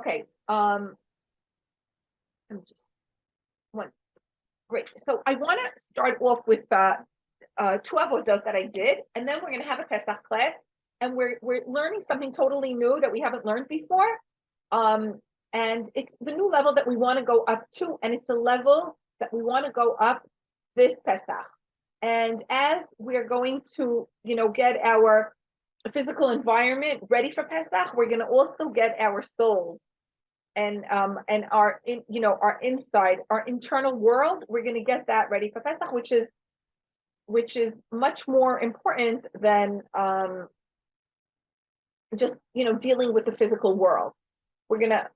Okay. I'm just one. Great. So I want to start off with two avodah that I did, and then we're going to have a Pesach class, and we're learning something totally new that we haven't learned before. And it's the new level that we want to go up to, and it's a level that we want to go up this Pesach. And as we're going to, get our physical environment ready for Pesach, we're going to also get our souls and our inside, our internal world. We're going to get that ready for Pesach, which is much more important than just dealing with the physical world. We're gonna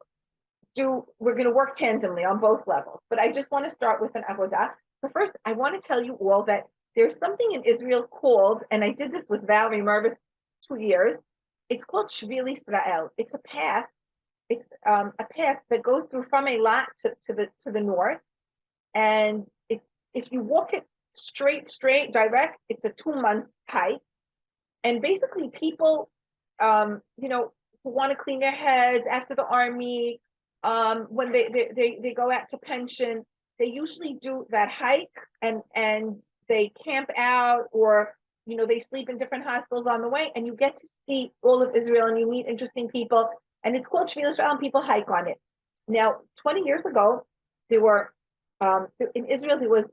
work tandemly on both levels. But I just want to start with an avodah. But first, I want to tell you all that there's something in Israel called, and I did this with Valerie Mervis 2 years. It's called Shvil Israel. It's a path. It's a path that goes through from Eilat to the north, and if you walk it straight, direct, it's a 2-month hike. And basically, people, who want to clean their heads after the army, when they go out to pension, they usually do that hike and they camp out, or they sleep in different hostels on the way, and you get to see all of Israel and you meet interesting people. And it's called Shvil Israel, and people hike on it. Now, 20 years ago, there were in Israel, there was,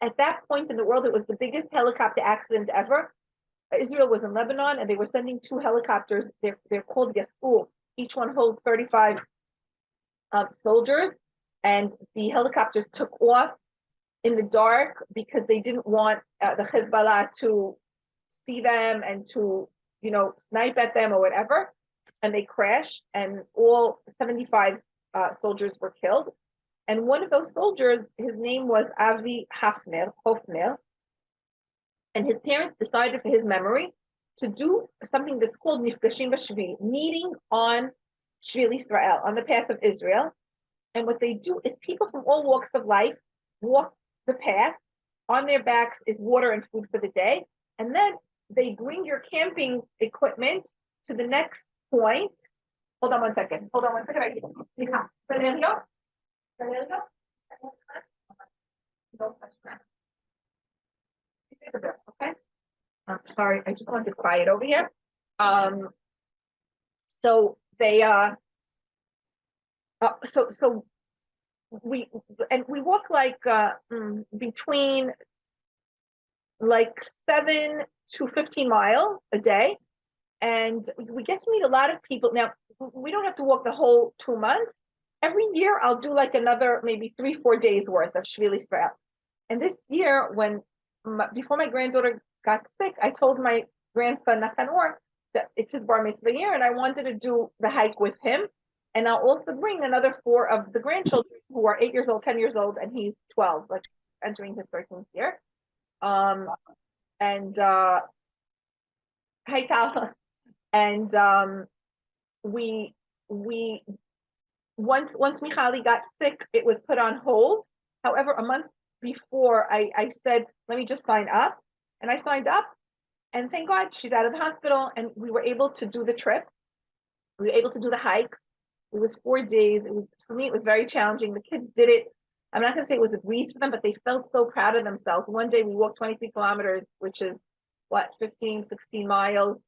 at that point in the world, it was the biggest helicopter accident ever. Israel was in Lebanon, and they were sending 2 helicopters. They're called Yasul. Each one holds 35 soldiers, and the helicopters took off in the dark because they didn't want the Hezbollah to see them and to snipe at them or whatever. And they crashed, and all 75 soldiers were killed. And one of those soldiers, his name was Avi Hofner, and his parents decided for his memory to do something that's called Mifgashim B'Shvil, meeting on Shvil Israel, on the path of Israel. And what they do is people from all walks of life walk the path. On their backs is water and food for the day. And then they bring your camping equipment to the next point. Hold on one second. Michal, Valerio? Okay. I'm sorry, I just wanted quiet over here. So they so we walk like between like 7 to 15 miles a day, and we get to meet a lot of people. Now, we don't have to walk the whole 2 months. Every year I'll do like another maybe 3-4 days worth of Shvil Israel. And this year, before my granddaughter got sick, I told my grandson Natan Or that it's his bar mitzvah year, and I wanted to do the hike with him. And I'll also bring another 4 of the grandchildren who are 8 years old, 10 years old, and he's 12, like entering his 13th year. And hi Tal. And we once Michali got sick, it was put on hold. However, a month before, I said, let me just sign up. And I signed up, and thank God she's out of the hospital, and we were able to do the trip. We were able to do the hikes. It was 4 days. For me, it was very challenging. The kids did it. I'm not going to say it was a breeze for them, but they felt so proud of themselves. One day we walked 23 kilometers, which is 15, 16 miles.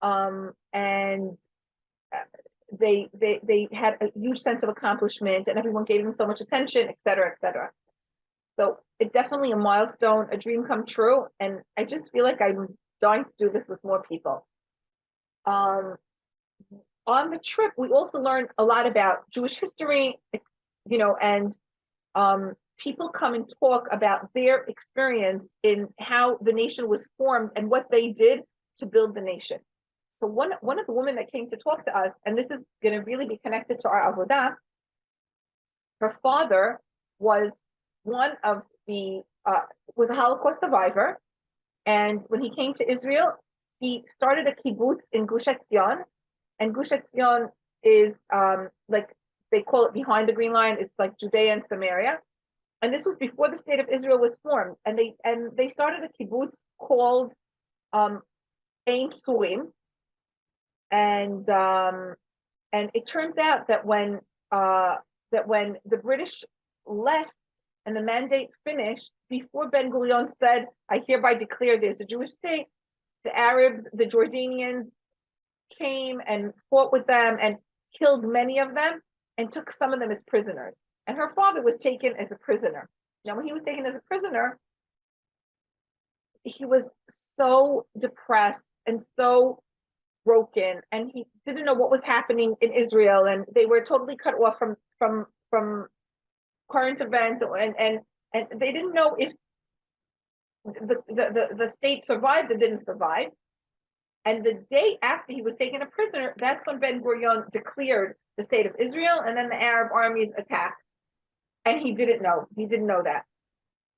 And they had a huge sense of accomplishment, and everyone gave them so much attention, et cetera, et cetera. So it's definitely a milestone, a dream come true. And I just feel like I'm dying to do this with more people. On the trip, we also learned a lot about Jewish history, and people come and talk about their experience in how the nation was formed and what they did to build the nation. So one of the women that came to talk to us, and this is going to really be connected to our avodah, her father was was a Holocaust survivor, and when he came to Israel, he started a kibbutz in Gush Etzion. And Gush Etzion is like they call it behind the Green Line. It's like Judea and Samaria. And this was before the state of Israel was formed. And they started a kibbutz called Ein Surim. And And it turns out that when the British left and the mandate finished, before Ben Gurion said, "I hereby declare there's a Jewish state," the Arabs, the Jordanians, came and fought with them and killed many of them and took some of them as prisoners. And her father was taken as a prisoner. Now, when he was taken as a prisoner, he was so depressed and so broken, and he didn't know what was happening in Israel, and they were totally cut off from current events, and they didn't know if the state survived or didn't survive. And the day after he was taken a prisoner, that's when Ben Gurion declared the state of Israel, and then the Arab armies attacked. And he didn't know. He didn't know that.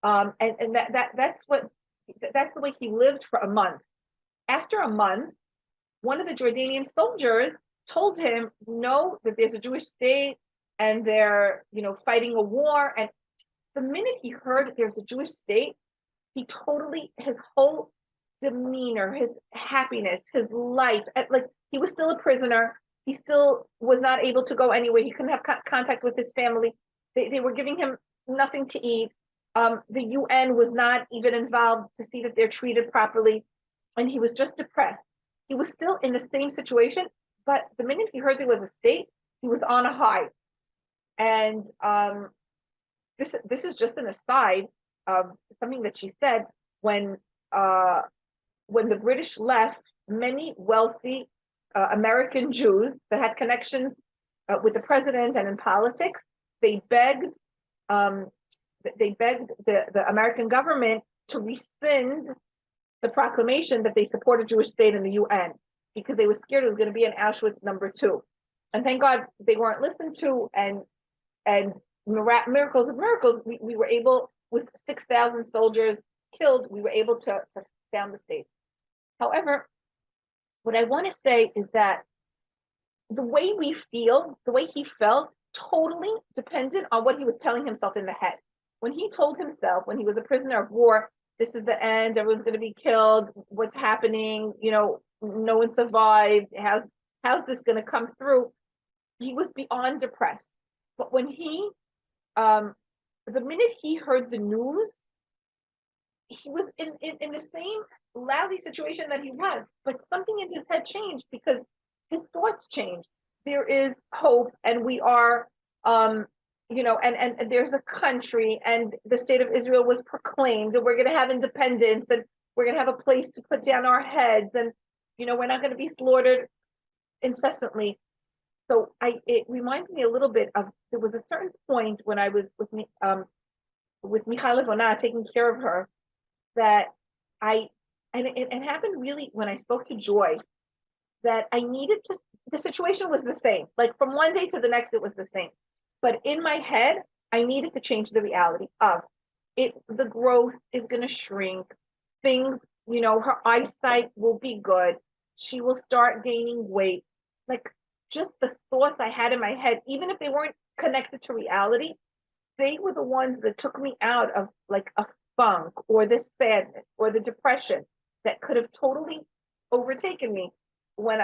And that's the way he lived for a month. After a month, one of the Jordanian soldiers told him, "Know that there's a Jewish state, and they're, fighting a war." And the minute he heard there's a Jewish state, his whole demeanor, his happiness, his light, like he was still a prisoner. He still was not able to go anywhere. He couldn't have contact with his family. They were giving him nothing to eat. The UN was not even involved to see that they're treated properly. And he was just depressed. He was still in the same situation, but the minute he heard there was a state, he was on a high. And this is just an aside of something that she said when the British left. Many wealthy American Jews that had connections with the president and in politics, they begged the American government to rescind the proclamation that they support a Jewish state in the UN, because they were scared it was going to be an Auschwitz #2. And thank God they weren't listened to, and miracles of miracles, we were able, with 6,000 soldiers killed, we were able to found the state. However, what I want to say is that the way we feel, the way he felt, totally depended on what he was telling himself in the head. When he told himself, when he was a prisoner of war, this is the end, everyone's going to be killed, what's happening, no one survived, how's this going to come through? He was beyond depressed. But when the minute he heard the news, he was in the same lousy situation that he was, but something in his head changed because his thoughts changed. There is hope, and we are, and there's a country, and the state of Israel was proclaimed, and we're going to have independence, and we're going to have a place to put down our heads, and we're not going to be slaughtered incessantly. So it reminds me a little bit of, there was a certain point when I was with Michal taking care of her, that it happened really when I spoke to Joy, that I needed to, the situation was the same. Like from one day to the next, it was the same. But in my head, I needed to change the reality of it. The growth is going to shrink. Things, her eyesight will be good. She will start gaining weight. Like just the thoughts I had in my head, even if they weren't connected to reality, they were the ones that took me out of like a funk or the sadness or the depression that could have totally overtaken me when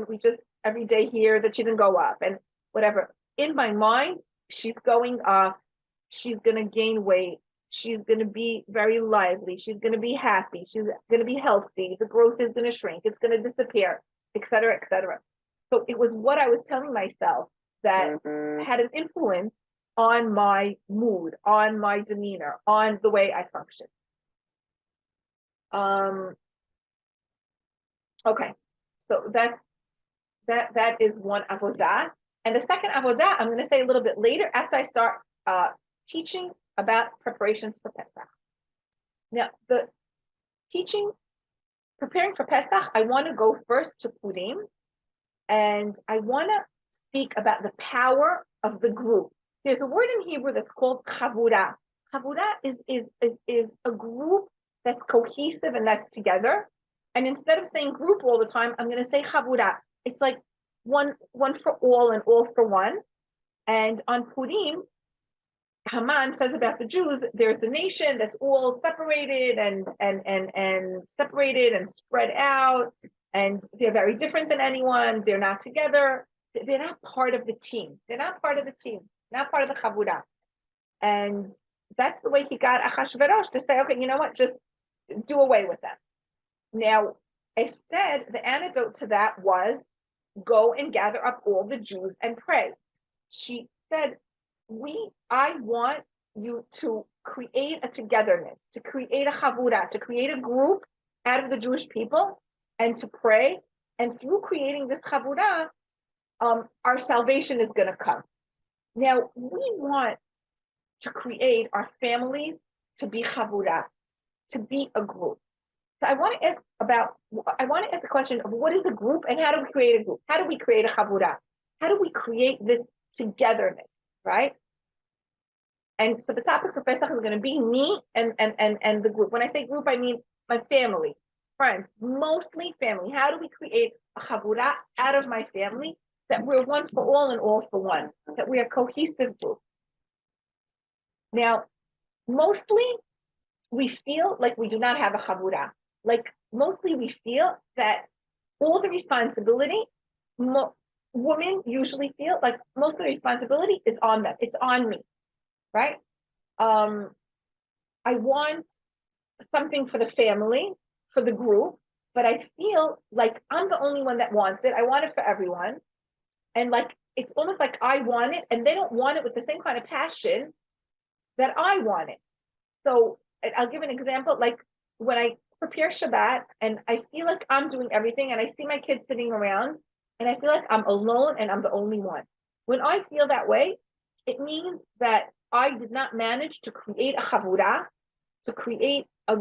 we just every day hear that she didn't go up and whatever. In my mind, she's going up, she's going to gain weight, she's going to be very lively, she's going to be happy, she's going to be healthy, the growth is going to shrink, it's going to disappear, etc., etc. So it was what I was telling myself that had an influence on my mood, on my demeanor, on the way I function. Okay, so that is one avodah. And the second avodah, I'm going to say a little bit later after I start teaching about preparations for Pesach. Now, the preparing for Pesach, I want to go first to Purim, and I want to speak about the power of the group. There's a word in Hebrew that's called chavura. Chavura is a group that's cohesive and that's together. And instead of saying group all the time, I'm going to say chavura. It's like one for all and all for one. And on Purim, Haman says about the Jews, there's a nation that's all separated and separated and spread out, and they're very different than anyone. They're not together. they're not part of the team. They're not part of the team, not part of the chavura. And that's the way he got Achashverosh to say, okay, you know what, just do away with them. Now, instead, the antidote to that was go and gather up all the Jews and pray. She said, I want you to create a togetherness, to create a chavura, to create a group out of the Jewish people and to pray. And through creating this chavura, our salvation is going to come. Now, we want to create our families to be chavura, to be a group. So I want to ask the question of what is a group and how do we create a group? How do we create a chavura? How do we create this togetherness, right? And so the topic for Pesach is going to be me and the group. When I say group, I mean my family, friends, mostly family. How do we create a chavura out of my family that we're one for all and all for one, that we are a cohesive group? Now, mostly we feel like we do not have a chavura. Like mostly we feel that all the responsibility, women usually feel like most of the responsibility is on them. It's on me, right? I want something for the family, for the group, but I feel like I'm the only one that wants it. I want it for everyone. And like, it's almost like I want it and they don't want it with the same kind of passion that I want it. So I'll give an example. Like when I prepare Shabbat and I feel like I'm doing everything and I see my kids sitting around and I feel like I'm alone and I'm the only one. When I feel that way, it means that I did not manage to create a chavura, to create a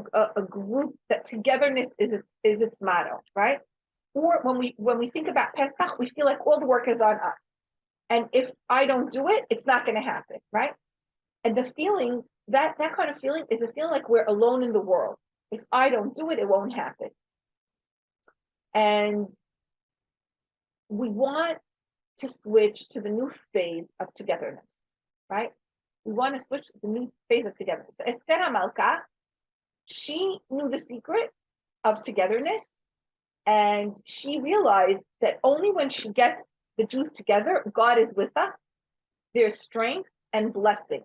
group that togetherness is its motto, right? Or when we think about Pesach, we feel like all the work is on us. And if I don't do it, it's not going to happen, right? And the feeling, that kind of feeling is a feeling like we're alone in the world. If I don't do it, it won't happen. And we want to switch to the new phase of togetherness, right? We want to switch to the new phase of togetherness. So Esther HaMalka, she knew the secret of togetherness, and she realized that only when she gets the Jews together, God is with us. There's strength and blessing.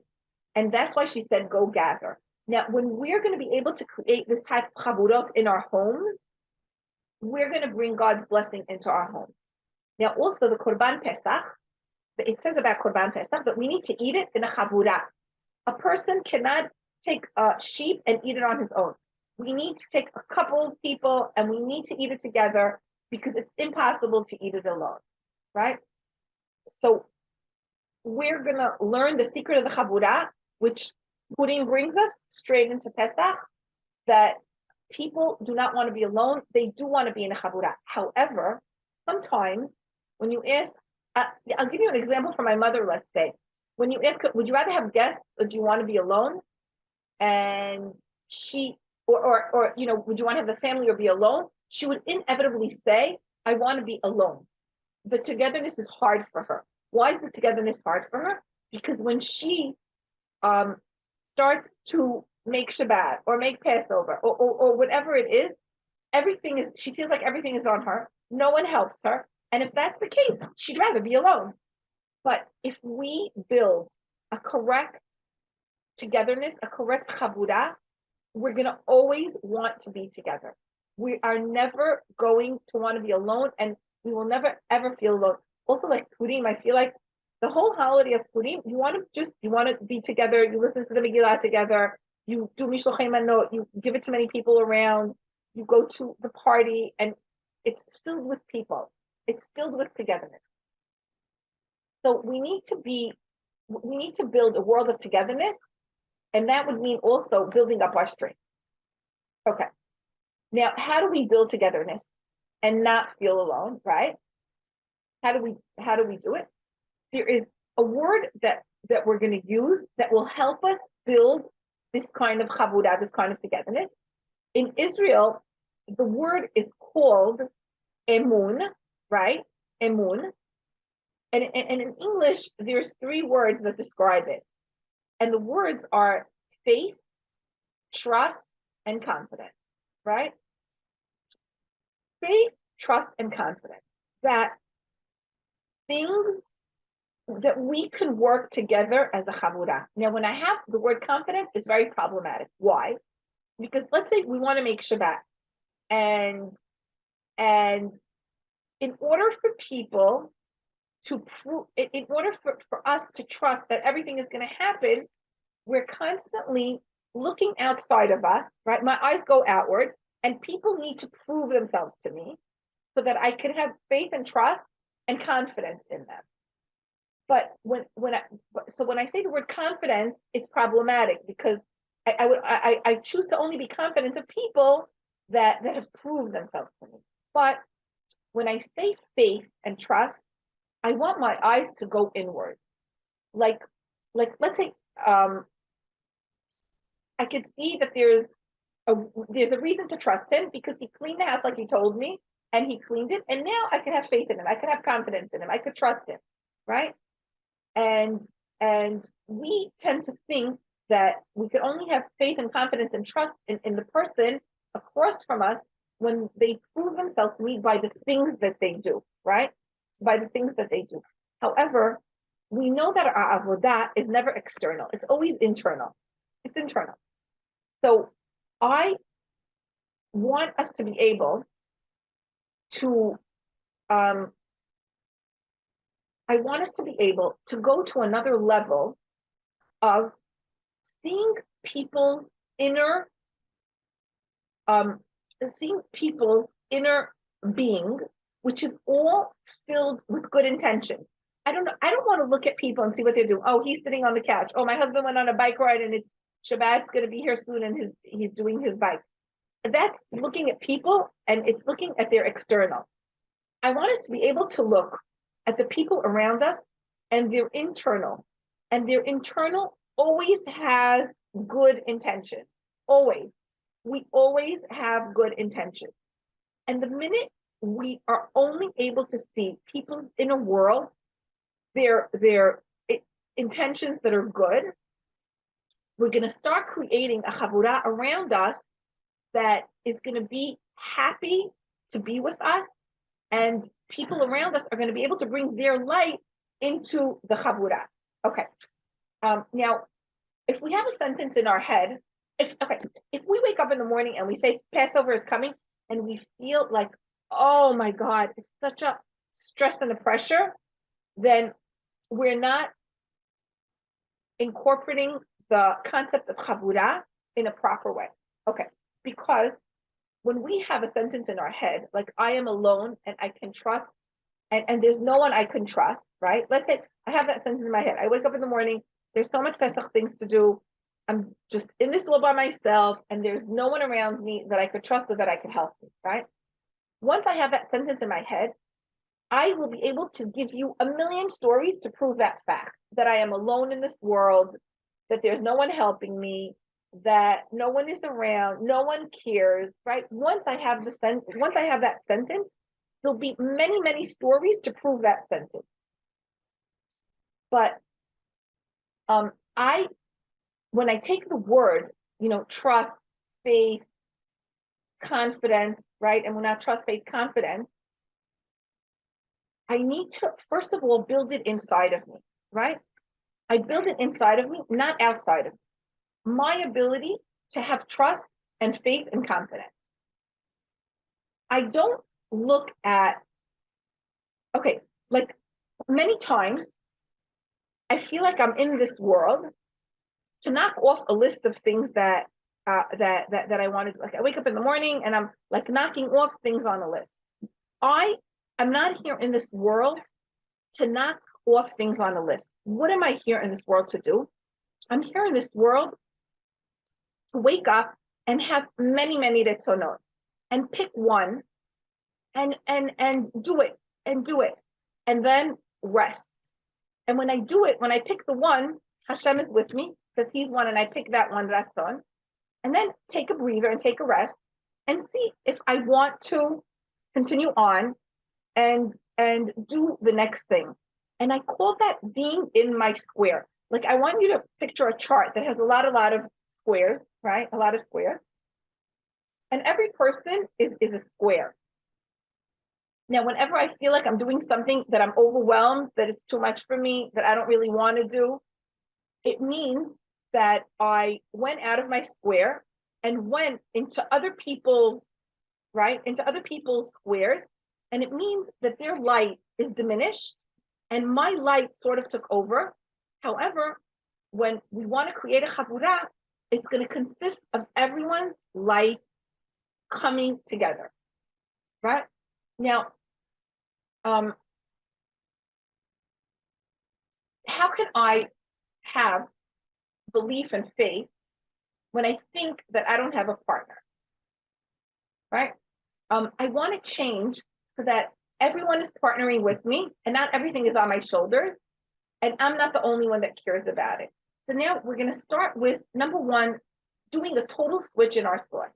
And that's why she said, go gather. Now, when we're going to be able to create this type of chavurot in our homes, we're going to bring God's blessing into our homes. Now, also the Korban Pesach, it says about Korban Pesach that we need to eat it in a chavura. A person cannot take a sheep and eat it on his own. We need to take a couple of people and we need to eat it together because it's impossible to eat it alone, right? So we're going to learn the secret of the chavura, which Purim brings us straight into Pesach, that people do not want to be alone. They do want to be in a chavura. However, sometimes when you ask, I'll give you an example from my mother, let's say. When you ask, would you rather have guests or do you want to be alone? And she, or you know, would you want to have the family or be alone? She would inevitably say, I want to be alone. The togetherness is hard for her. Why is the togetherness hard for her? Because when she starts to make Shabbat or make Passover or whatever it is, she feels like everything is on her. No one helps her. And if that's the case, she'd rather be alone. But if we build a correct togetherness, a correct chavura, we're going to always want to be together. We are never going to want to be alone, and we will never ever feel alone. Also, like Purim, I feel like the whole holiday of Purim, you want to be together. You listen to the Megillah together. You do Mishlochei Manot. You give it to many people around. You go to the party, and it's filled with people. It's filled with togetherness. So we need to build a world of togetherness, and that would mean also building up our strength. Okay. Now, how do we build togetherness and not feel alone, right? How do we do it? There is a word that we're going to use that will help us build this kind of chavura, this kind of togetherness. In Israel, the word is called emun, right? Emun. And in English, there's 3 words that describe it. And the words are faith, trust, and confidence, right? Faith, trust, and confidence. That things that we can work together as a chavura. Now, when I have the word confidence, it's very problematic. Why? Because let's say we want to make Shabbat, and and in order for people to prove, in order for us to trust that everything is going to happen, we're constantly looking outside of us, right? My eyes go outward, and people need to prove themselves to me so that I can have faith and trust and confidence in them. But when I say the word confidence, it's problematic because I choose to only be confident of people that have proved themselves to me. But when I say faith and trust, I want my eyes to go inward. Like let's say I could see that there's a reason to trust him because he cleaned the house like he told me, and he cleaned it, and now I can have faith in him. I can have confidence in him. I could trust him, right? And we tend to think that we could only have faith and confidence and trust in the person across from us when they prove themselves to me by the things that they do, right? By the things that they do. However, we know that our avodah is never external. It's always internal. It's internal. So I want us to be able to I want us to be able to go to another level of seeing people's inner being, which is all filled with good intention. I don't want to look at people and see what they're doing. Oh, he's sitting on the couch. Oh, my husband went on a bike ride and it's Shabbat's going to be here soon and he's doing his bike. That's looking at people, and it's looking at their external. I want us to be able to look at the people around us and their internal. And their internal always has good intention. Always. We always have good intention. And the minute we are only able to see people's inner world, their intentions that are good, we're going to start creating a chavura around us that is going to be happy to be with us, and people around us are going to be able to bring their light into the chavura. Okay. Now, if we have a sentence in our head, if we wake up in the morning and we say Passover is coming, and we feel like, oh my God, it's such a stress and a pressure, then we're not incorporating the concept of chavura in a proper way. Okay, because when we have a sentence in our head, like I am alone and I can trust, and there's no one I can trust, right? Let's say I have that sentence in my head. I wake up in the morning, there's so much Pesach things to do. I'm just in this world by myself, and there's no one around me that I could trust or that I could help me, right? Once I have that sentence in my head, I will be able to give you a million stories to prove that fact, that I am alone in this world, that there's no one helping me, that no one is around, no one cares, right? Once I have that sentence, there'll be many, many stories to prove that sentence. But when I take the word, trust, faith, confidence, right? And when I trust, faith, confidence, I need to, first of all, build it inside of me, right? I build it inside of me, not outside of me. My ability to have trust and faith and confidence. I don't look at, like many times, I feel like I'm in this world to knock off a list of things that I wanted to. Like I wake up in the morning and I'm like knocking off things on a list. I'm not here in this world to knock off things on a list. What am I here in this world to do? I'm here in this world to wake up and have many, many retzonot, and pick one and do it and then rest. And when I do it, when I pick the one, Hashem is with me because he's one, and I pick that one ratzon, and then take a breather and take a rest and see if I want to continue on and do the next thing. And I call that being in my square. Like I want you to picture a chart that has a lot of squares, right? A lot of squares. And every person is a square. Now, whenever I feel like I'm doing something that I'm overwhelmed, that it's too much for me, that I don't really want to do, it means that I went out of my square and went into other people's, right, into other people's squares. And it means that their light is diminished and my light sort of took over. However, when we want to create a chavurah, it's going to consist of everyone's light coming together, right? Now, how can I have belief and faith when I think that I don't have a partner, right? I want to change so that everyone is partnering with me and not everything is on my shoulders and I'm not the only one that cares about it. So now we're going to start with number one, doing a total switch in our thought.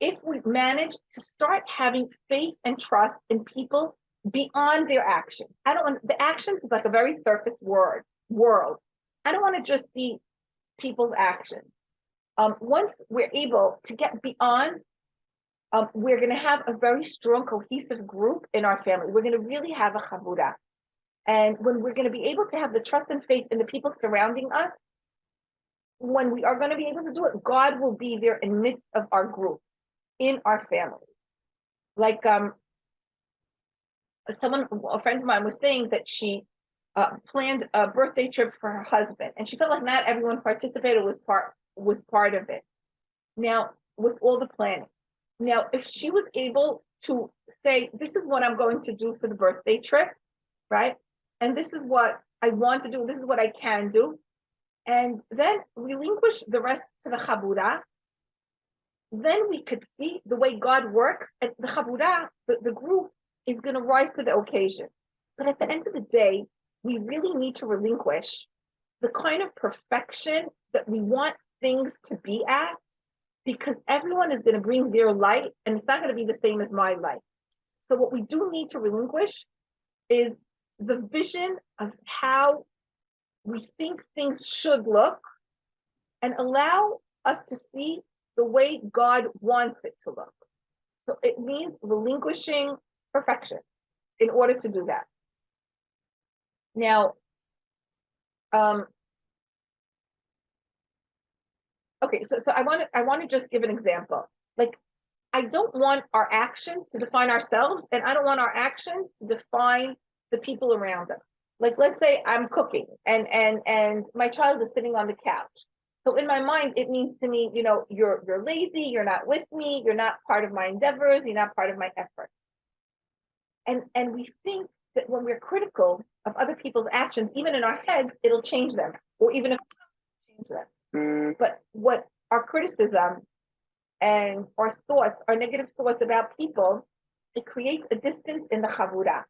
If we manage to start having faith and trust in people beyond their actions, I don't want the actions is like a very surface world. I don't want to just see people's actions. Once we're able to get beyond, we're going to have a very strong, cohesive group in our family. We're going to really have a chavurah. And when we're going to be able to have the trust and faith in the people surrounding us, when we are going to be able to do it, God will be there in the midst of our group, in our family. Like a friend of mine was saying that she planned a birthday trip for her husband, and she felt like not everyone participated, was part of it. Now, with all the planning. Now, if she was able to say, this is what I'm going to do for the birthday trip, right? And this is what I want to do, this is what I can do, and then relinquish the rest to the chavurah, then we could see the way God works, and the chavurah, the group, is going to rise to the occasion. But at the end of the day, we really need to relinquish the kind of perfection that we want things to be at, because everyone is going to bring their light, and it's not going to be the same as my light. So what we do need to relinquish is the vision of how we think things should look, and allow us to see the way God wants it to look. So it means relinquishing perfection in order to do that. Now, okay, so I want to just give an example. Like, I don't want our actions to define ourselves, and I don't want our actions to define the people around us. Like, let's say I'm cooking and my child is sitting on the couch. So in my mind, it means to me, you're lazy, you're not with me, you're not part of my endeavors, you're not part of my effort. And we think that when we're critical of other people's actions, even in our heads, it'll change them, or even if it change them. But what our criticism and our thoughts, our negative thoughts about people, it creates a distance in the chavurah.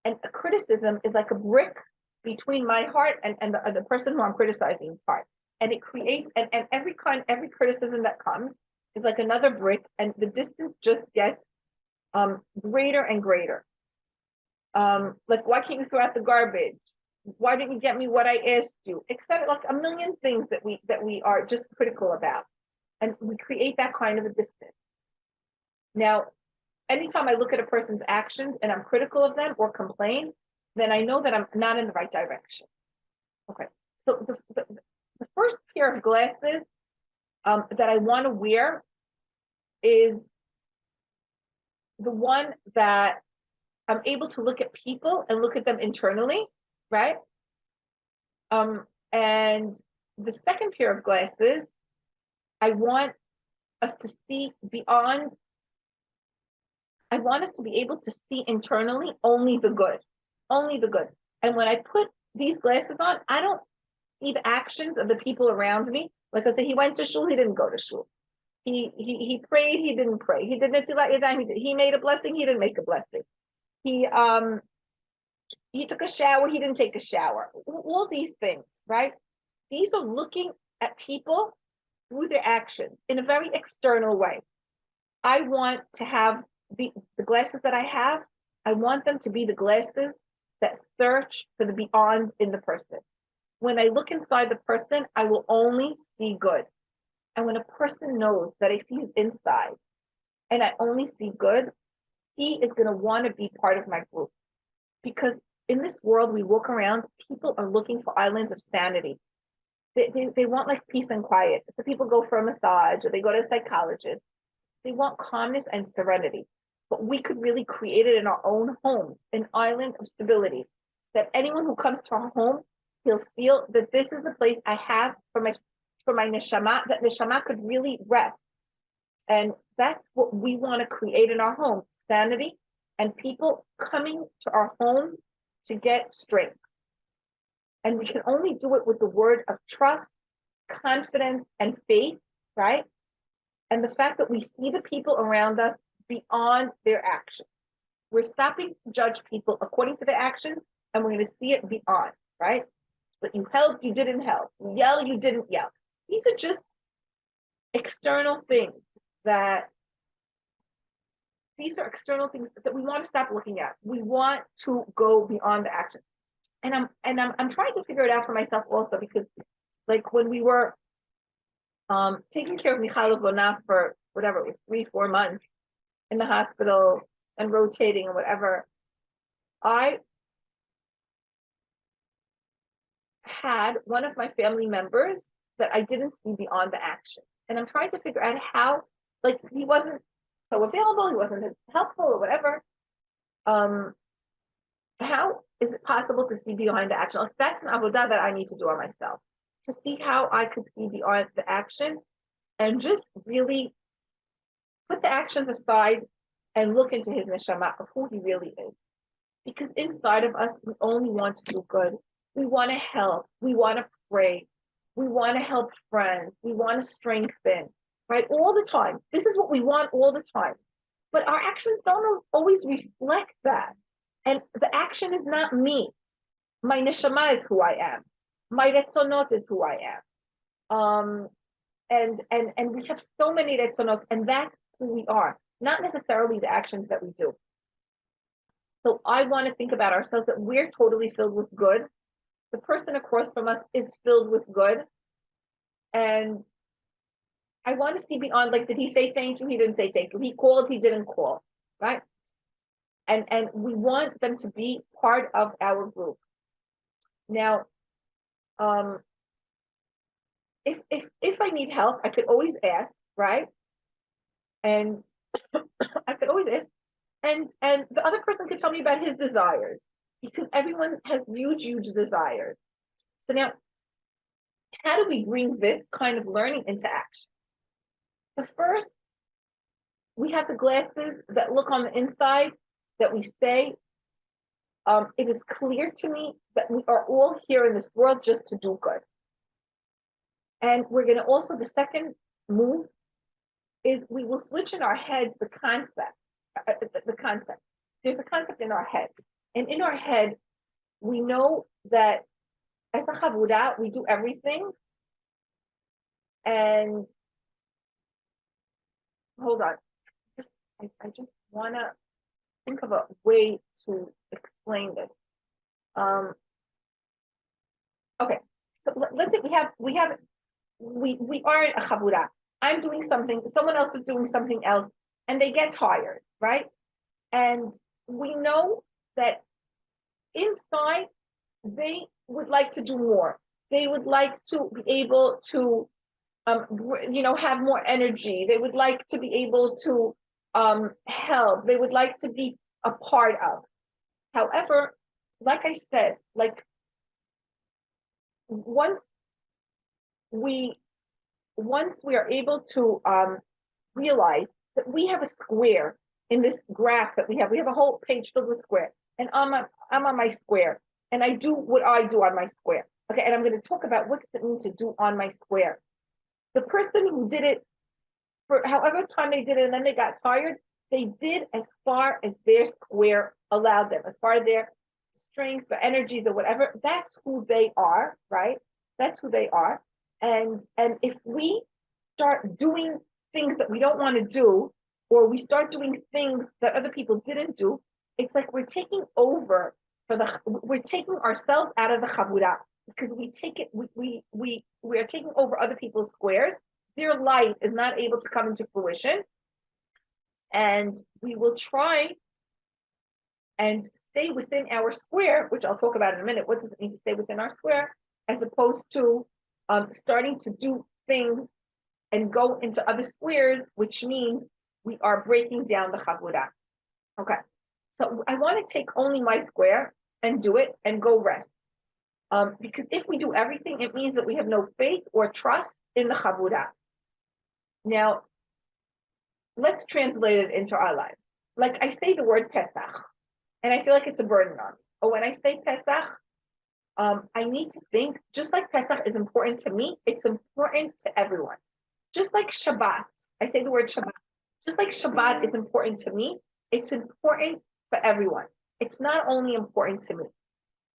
And a criticism is like a brick between my heart and the person who I'm criticizing's heart. And it creates, and every criticism that comes is like another brick, and the distance just gets greater and greater. Like, why can't you throw out the garbage? Why didn't you get me what I asked you? Etc. Like a million things that we are just critical about. And we create that kind of a distance. Now, anytime I look at a person's actions and I'm critical of them or complain, then I know that I'm not in the right direction. Okay, so the first pair of glasses that I want to wear is the one that I'm able to look at people and look at them internally, right? And the second pair of glasses, I want us to see beyond. I want us to be able to see internally only the good, only the good. And when I put these glasses on, I don't see the actions of the people around me. Like I said, he went to shul, he didn't go to shul. He prayed, he didn't pray. He did netilat yadayim, he made a blessing, he didn't make a blessing. He took a shower, he didn't take a shower. All these things, right? These are looking at people through their actions in a very external way. I want to have the glasses that I have, I want them to be the glasses that search for the beyond in the person. When I look inside the person, I will only see good. And when a person knows that I see his inside and I only see good, he is going to want to be part of my group. Because in this world we walk around, people are looking for islands of sanity. They want like peace and quiet. So people go for a massage or they go to a psychologist. They want calmness and serenity. But we could really create it in our own homes, an island of stability. That anyone who comes to our home, he'll feel that this is the place I have for my neshama, that neshama could really rest. And that's what we want to create in our home, sanity and people coming to our home to get strength. And we can only do it with the word of trust, confidence, and faith, right? And the fact that we see the people around us beyond their actions. We're stopping to judge people according to their actions, and we're going to see it beyond, right? But you help, you didn't help. You yell, you didn't yell. These are just external things that we want to stop looking at. We want to go beyond the action. And I'm trying to figure it out for myself also, because like when we were taking care of Michal for whatever it was, 3-4 months in the hospital and rotating and whatever, I had one of my family members that I didn't see beyond the action. And I'm trying to figure out how, like, he wasn't so available, he wasn't as helpful or whatever. How is it possible to see behind the action? Like, that's an avodah that I need to do on myself, to see how I could see beyond the action and just really put the actions aside and look into his neshama of who he really is. Because inside of us, we only want to do good. We want to help. We want to pray. We want to help friends. We want to strengthen, right? All the time. This is what we want all the time. But our actions don't always reflect that. And the action is not me. My neshama is who I am. My retzonot is who I am. And we have so many retzonot, and that's who we are, not necessarily the actions that we do. So I want to think about ourselves that we're totally filled with good. The person across from us is filled with good. And I want to see beyond, like, did he say thank you? He didn't say thank you. He called, he didn't call, right? And we want them to be part of our group. Now, if I need help, I could always ask, right? And I could always ask, and the other person could tell me about his desires, because everyone has huge desires. So now, how do we bring this kind of learning into action? The first, we have the glasses that look on the inside, that we say, it is clear to me that we are all here in this world just to do good. And we're going to also, the second move is we will switch in our heads the concept. There's a concept in our head. And in our head, we know that as a chavura, we do everything. And hold on. I just want to think of a way to explain this. Okay, so let's say we are a chavura. I'm doing something, someone else is doing something else, and they get tired, right? And we know that inside they would like to do more. They would like to be able to, have more energy. They would like to be able to help. They would like to be a part of. However, like I said, like once we are able to realize that we have a square in this graph that we have a whole page filled with square, and I'm on my square, and I do what I do on my square. Okay, and I'm going to talk about what does it mean to do on my square. The person who did it for however time they did it, and then they got tired, they did as far as their square allowed them, as far as their strength, the energies, or whatever. That's who they are, right? That's who they are. And if we start doing things that we don't want to do, or we start doing things that other people didn't do, it's like we're taking over we're taking ourselves out of the chavura, because we are taking over other people's squares. Their light is not able to come into fruition, and we will try and stay within our square, which I'll talk about in a minute. What does it mean to stay within our square, as opposed to starting to do things and go into other squares, which means we are breaking down the chavura. Okay, so I want to take only my square and do it and go rest. Because if we do everything, it means that we have no faith or trust in the chavura. Now, let's translate it into our lives. Like I say the word Pesach, and I feel like it's a burden on me. Or when I say Pesach, I need to think, just like Pesach is important to me, it's important to everyone. Just like Shabbat, I say the word Shabbat, just like Shabbat is important to me, it's important for everyone. It's not only important to me.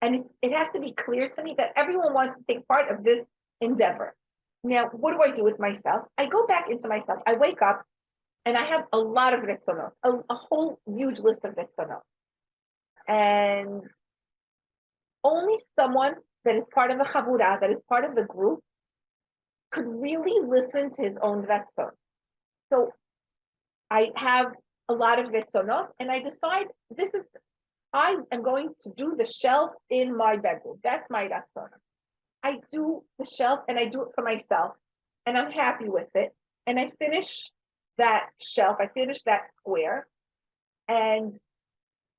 And it has to be clear to me that everyone wants to take part of this endeavor. Now, what do I do with myself? I go back into myself. I wake up and I have a lot of ritzonot, a whole huge list of ritzonot. And only someone that is part of the chavura, that is part of the group, could really listen to his own ritzon. So I have a lot of ritzonot, and I decide I am going to do the shelf in my bedroom. That's my ritzon. I do the shelf and I do it for myself, and I'm happy with it. And I finish that shelf, I finish that square, and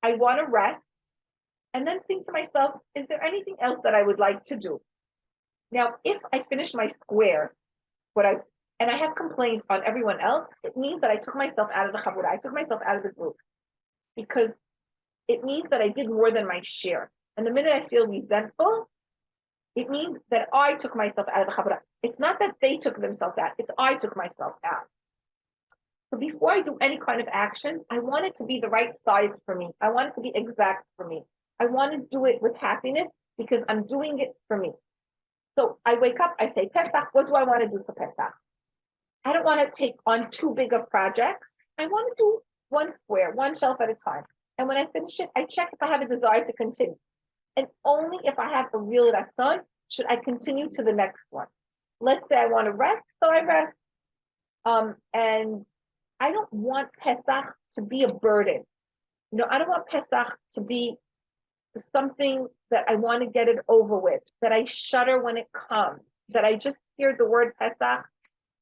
I want to rest, and then think to myself, is there anything else that I would like to do? Now, if I finish my square, and I have complaints on everyone else, it means that I took myself out of the chavura, I took myself out of the group, because it means that I did more than my share. And the minute I feel resentful, it means that I took myself out of the chavura. It's not that they took themselves out, it's I took myself out. So before I do any kind of action, I want it to be the right size for me. I want it to be exact for me. I want to do it with happiness because I'm doing it for me. So I wake up, I say, Pesach, what do I want to do for Pesach? I don't want to take on too big of projects. I want to do one square, one shelf at a time. And when I finish it, I check if I have a desire to continue. And only if I have a real ratzon should I continue to the next one. Let's say I want to rest, so I rest. And I don't want Pesach to be a burden. I don't want Pesach to be something that I want to get it over with, that I shudder when it comes, that I just hear the word Pesach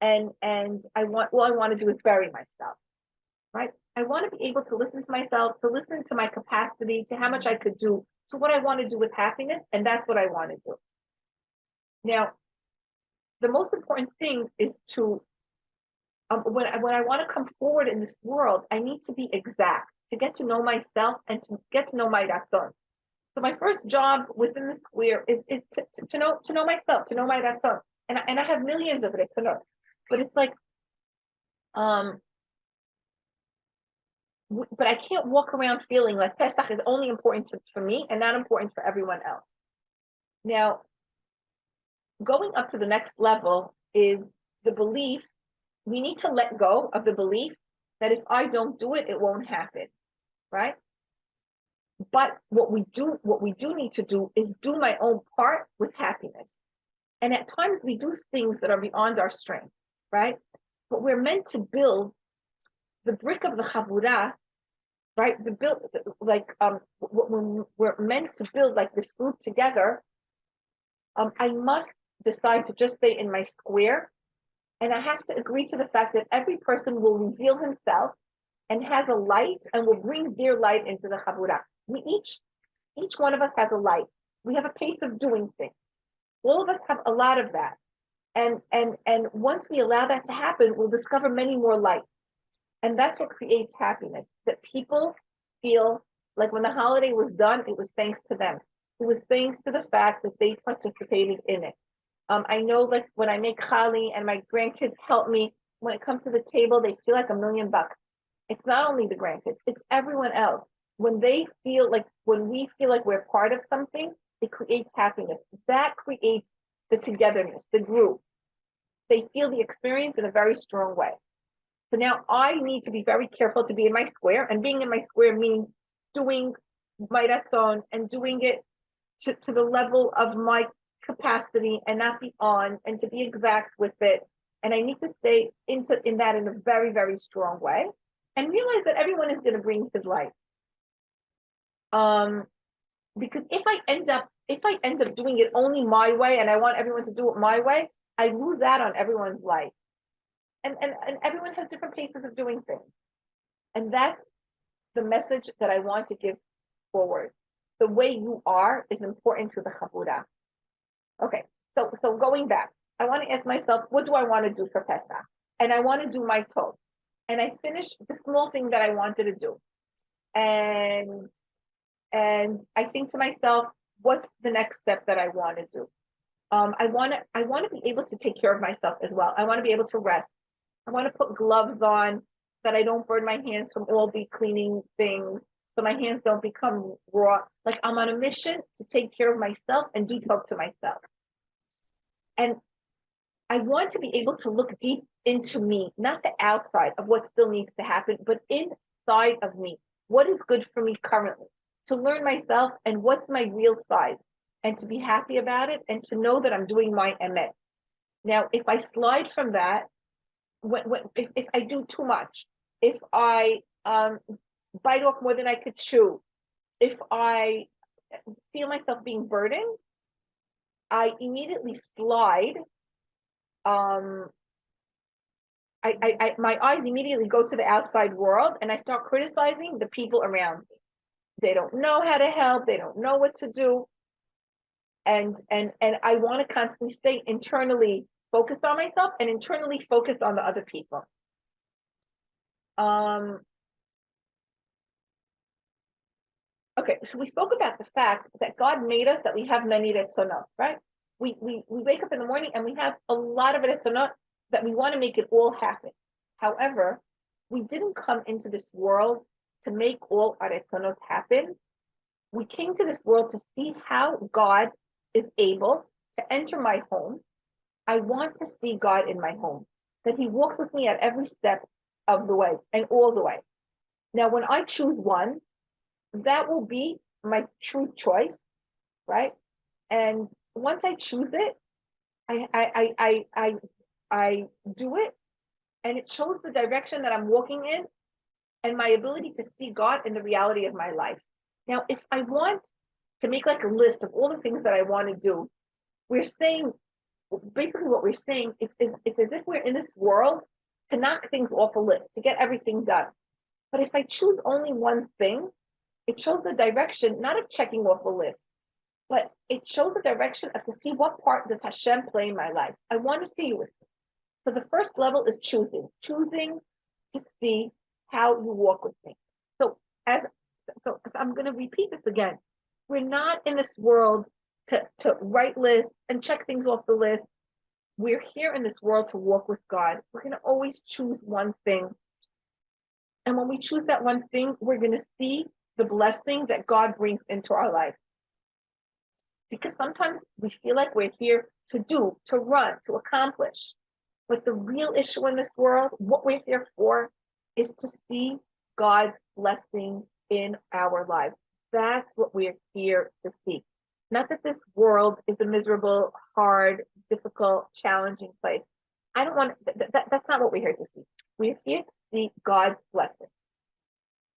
and all I want to do is bury myself, right? I want to be able to listen to myself, to listen to my capacity, to how much I could do, to what I want to do with happiness, and that's what I want to do. Now, the most important thing is to when I want to come forward in this world, I need to be exact, to get to know myself and to get to know my ratzon. So my first job within the square is to know myself, to know my ratzon. And I have millions of ratzonot, but it's like, but I can't walk around feeling like Pesach is only important for me and not important for everyone else. Now, going up to the next level is the belief. We need to let go of the belief that if I don't do it, it won't happen, right? But what we do need to do is do my own part with happiness. And at times we do things that are beyond our strength, right? But we're meant to build the brick of the chavura, right? When we're meant to build like this group together, I must decide to just stay in my square. And I have to agree to the fact that every person will reveal himself and has a light and will bring their light into the chavura. We each one of us has a light. We have a pace of doing things. All of us have a lot of that. And once we allow that to happen, we'll discover many more lights. And that's what creates happiness, that people feel like when the holiday was done, it was thanks to them. It was thanks to the fact that they participated in it. I know like when I make chali and my grandkids help me, when it comes to the table, they feel like $1,000,000. It's not only the grandkids, it's everyone else. When we feel like we're part of something, it creates happiness. That creates the togetherness, the group. They feel the experience in a very strong way. So now I need to be very careful to be in my square, and being in my square means doing my ratzon and doing it to the level of my capacity and not beyond, and to be exact with it. And I need to stay in that in a very, very strong way and realize that everyone is going to bring his light. Because if I end up doing it only my way and I want everyone to do it my way, I lose out on everyone's life. And everyone has different paces of doing things. And that's the message that I want to give forward. The way you are is important to the chabura. Okay, so going back, I want to ask myself, what do I want to do for Pesach? And I want to do my tov. And I finished the small thing that I wanted to do. And I think to myself, what's the next step that I want to do? I want to be able to take care of myself as well. I want to be able to rest. I want to put gloves on that I don't burn my hands from all the cleaning things, so my hands don't become raw. Like I'm on a mission to take care of myself and do talk to myself. And I want to be able to look deep into me, not the outside of what still needs to happen, but inside of me. What is good for me currently? To learn myself and what's my real side, and to be happy about it, and to know that I'm doing my emet. Now, if I slide from that, if I do too much, if I bite off more than I could chew, if I feel myself being burdened, I immediately slide. My eyes immediately go to the outside world, and I start criticizing the people around me. They don't know how to help. They don't know what to do. And I want to constantly stay internally focused on myself and internally focused on the other people. Okay, so we spoke about the fact that God made us that we have many retzonot, right? We wake up in the morning and we have a lot of retzonot that we want to make it all happen. However, we didn't come into this world to make all our retzonot happen. We came to this world to see how God is able to enter my home. I want to see God in my home, that he walks with me at every step of the way and all the way. Now, when I choose one, that will be my true choice, right? And once I choose it, I do it, and it shows the direction that I'm walking in and my ability to see God in the reality of my life. Now, if I want to make like a list of all the things that I want to do, we're saying, basically what we're saying, it's as if we're in this world to knock things off a list, to get everything done. But if I choose only one thing, it shows the direction, not of checking off a list, but it shows the direction of to see what part does Hashem play in my life. I want to see you with me. So the first level is choosing to see how you walk with me. So I'm going to repeat this again. We're not in this world to write lists and check things off the list. We're here in this world to walk with God. We're going to always choose one thing. And when we choose that one thing, we're going to see the blessing that God brings into our life. Because sometimes we feel like we're here to do, to run, to accomplish. But the real issue in this world, what we're here for, is to see God's blessing in our lives. That's what we're here to see. Not that this world is a miserable, hard, difficult, challenging place. I don't want, that's not what we're here to see. We're here to see God's blessing.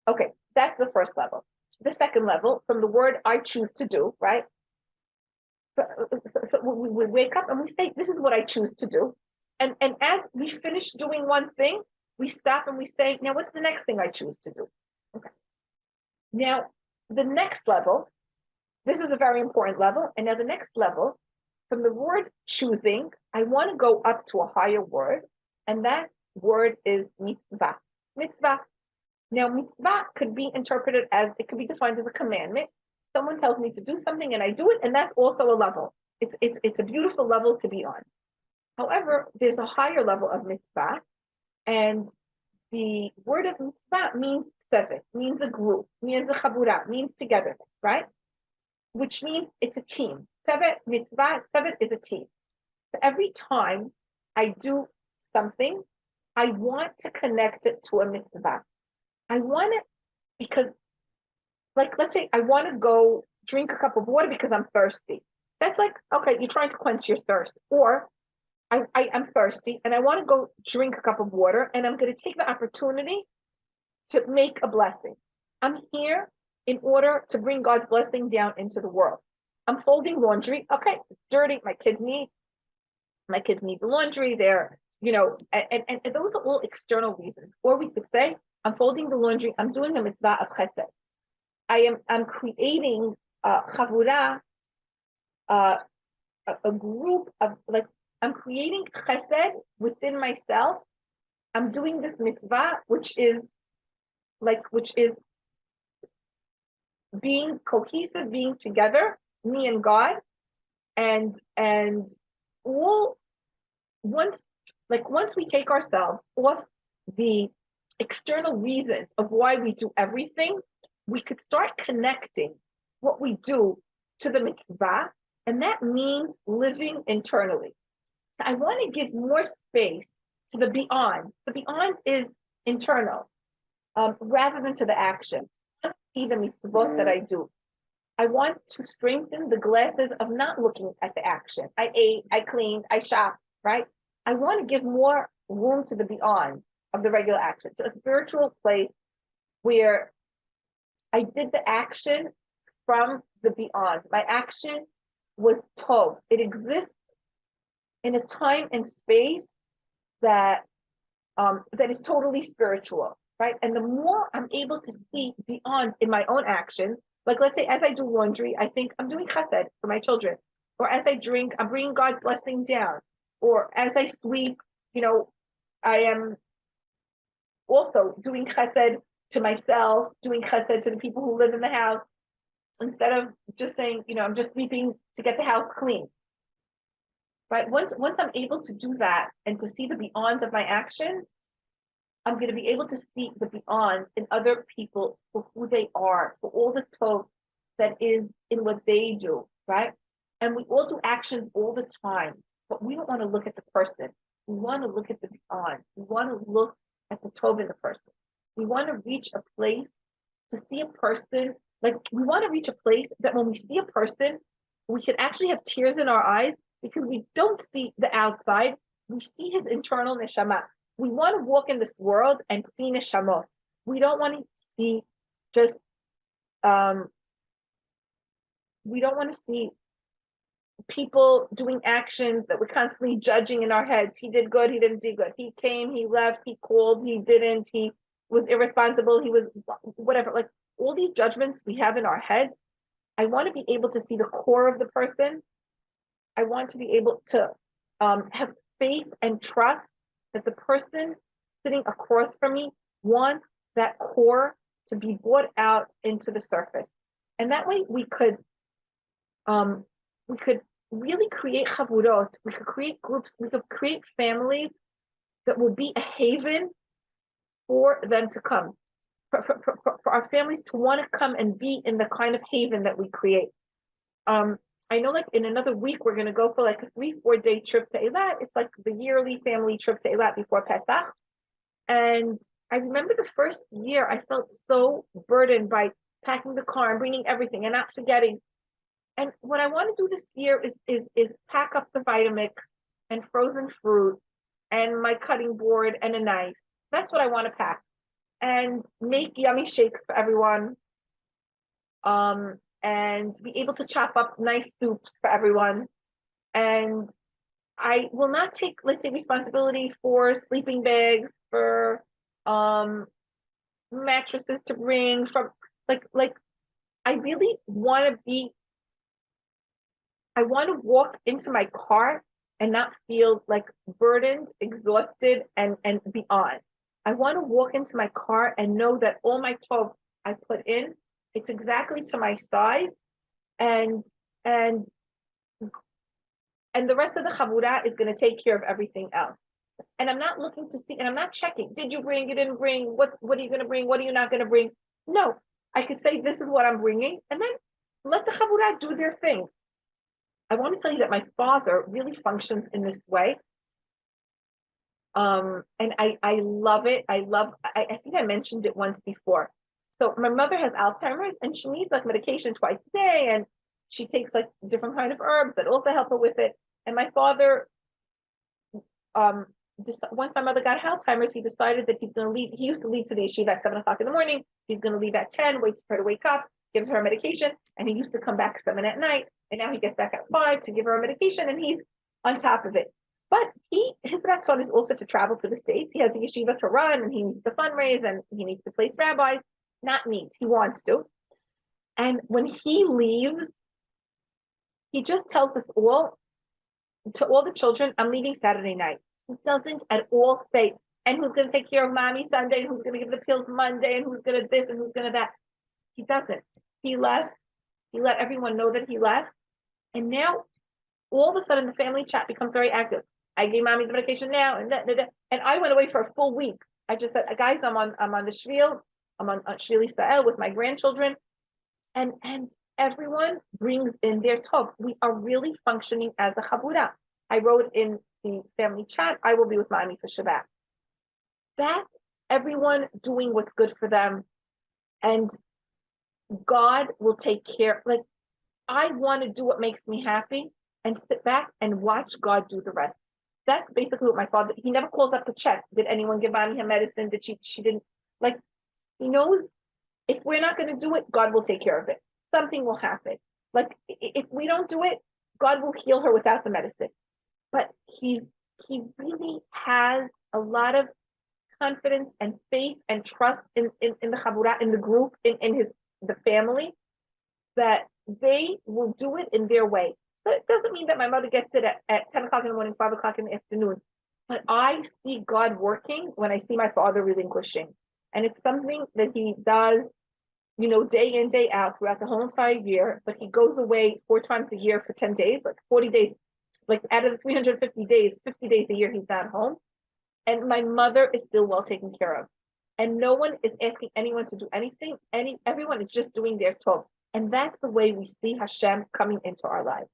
Okay, that's the first level. The second level, from the word I choose to do, right? So we wake up and we say, this is what I choose to do. And as we finish doing one thing, we stop and we say, now what's the next thing I choose to do? Okay. Now, the next level, this is a very important level. And now the next level, from the word choosing, I want to go up to a higher word. And that word is mitzvah. Mitzvah. Now, mitzvah could be interpreted as, it could be defined as a commandment. Someone tells me to do something and I do it, and that's also a level. It's a beautiful level to be on. However, there's a higher level of mitzvah, and the word of mitzvah means seven, means a group, means a chabura, means togetherness, right? Which means it's a team. Seven, mitzvah, seven is a team. So every time I do something, I want to connect it to a mitzvah. I want it because, like, let's say I want to go drink a cup of water because I'm thirsty. That's like, okay, you're trying to quench your thirst. Or I'm thirsty and I want to go drink a cup of water, and I'm going to take the opportunity to make a blessing. I'm here in order to bring God's blessing down into the world. I'm folding laundry. Okay, it's dirty. My kids need the laundry. They're, and those are all external reasons. Or we could say, I'm folding the laundry. I'm doing a mitzvah of chesed. I'm creating a chavura, a group of I'm creating chesed within myself. I'm doing this mitzvah, which is being cohesive, being together, me and God, and all once we take ourselves off the external reasons of why we do everything, we could start connecting what we do to the mitzvah, and that means living internally. So I want to give more space to the beyond. The beyond is internal, rather than to the action. I see the mitzvot that I do. I want to strengthen the glasses of not looking at the action. I ate, I cleaned, I shopped, right? I want to give more room to the beyond of the regular action, to a spiritual place where I did the action from the beyond. My action was tov. It exists in a time and space that is totally spiritual, right? And the more I'm able to see beyond in my own actions, like let's say as I do laundry, I think I'm doing chesed for my children, or as I drink, I'm bringing God's blessing down, or as I sweep, I am also doing chesed to myself, doing chesed to the people who live in the house, instead of just saying, I'm just sweeping to get the house clean. Right? Once I'm able to do that and to see the beyond of my actions, I'm going to be able to see the beyond in other people for who they are, for all the tov that is in what they do, right? And we all do actions all the time, but we don't want to look at the person. We want to look at the beyond. We want to look at the tov in the person. We want to reach a place to see a person, we want to reach a place that when we see a person, we can actually have tears in our eyes because we don't see the outside. We see his internal neshama. We want to walk in this world and see neshamot. We don't want to see just, we don't want to see people doing actions that we're constantly judging in our heads. He did good, he didn't do good. He came, he left, he called, he didn't, he was irresponsible, he was whatever. All these judgments we have in our heads, I want to be able to see the core of the person. I want to be able to have faith and trust that the person sitting across from me wants that core to be brought out into the surface. And that way we could really create chavurot, we could create groups, we could create families that will be a haven for them to come, for our families to want to come and be in the kind of haven that we create. I know in another week, we're going to go for a 3-4 day trip to Eilat. It's the yearly family trip to Eilat before Pesach. And I remember the first year, I felt so burdened by packing the car and bringing everything and not forgetting. And what I want to do this year is pack up the Vitamix and frozen fruit and my cutting board and a knife. That's what I want to pack. And make yummy shakes for everyone. And be able to chop up nice soups for everyone. And I will not take, let's say, responsibility for sleeping bags, for mattresses to bring, from I really want to walk into my car and not feel burdened, exhausted, and beyond. I want to walk into my car and know that all my tov I put in, it's exactly to my size, and the rest of the chavura is going to take care of everything else. And I'm not looking to see, and I'm not checking. Did you bring? You didn't bring. What are you going to bring? What are you not going to bring? No, I could say this is what I'm bringing, and then let the chavura do their thing. I want to tell you that my father really functions in this way. And I love it. I think I mentioned it once before. So my mother has Alzheimer's and she needs medication twice a day, and she takes different kind of herbs that also help her with it. And my father, once my mother got Alzheimer's, he decided that he's going to leave. He used to leave to the yeshiva at 7 o'clock in the morning. He's going to leave at 10, waits for her to wake up. gives her medication, and he used to come back 7 at night, and now he gets back at 5 to give her a medication, and he's on top of it. But his ratzon is also to travel to the States. He has a yeshiva to run, and he needs to fundraise, and he needs to place rabbis. Not needs, he wants to. And when he leaves, he just tells us all, to all the children, I'm leaving Saturday night. He doesn't at all say, and who's going to take care of mommy Sunday, and who's going to give the pills Monday, and who's going to this, and who's going to that. He doesn't. He left. He let everyone know that he left. And now, all of a sudden, the family chat becomes very active. I gave mommy the medication now, and and I went away for a full week. I just said, guys, I'm on the Shvil. I'm on Shvil Israel with my grandchildren, and everyone brings in their tov. We are really functioning as a chavura. I wrote in the family chat, I will be with mommy for Shabbat. That's everyone doing what's good for them, and God will take care. Like, I want to do what makes me happy and sit back and watch God do the rest. That's basically what my father, he never calls up to check. Did anyone give mommy her medicine? Did she didn't, like, he knows if we're not going to do it, God will take care of it. Something will happen. Like, if we don't do it, God will heal her without the medicine. But he really has a lot of confidence and faith and trust in the chabura, in the group, in the family, that they will do it in their way. But it doesn't mean that my mother gets it at 10 o'clock in the morning, 5 o'clock in the afternoon. But I see God working when I see my father relinquishing. And it's something that he does, day in, day out throughout the whole entire year. But he goes away 4 times a year for 10 days, like 40 days. Like, out of the 350 days, 50 days a year, he's not home. And my mother is still well taken care of. And no one is asking anyone to do anything. Everyone is just doing their tov. And that's the way we see Hashem coming into our lives.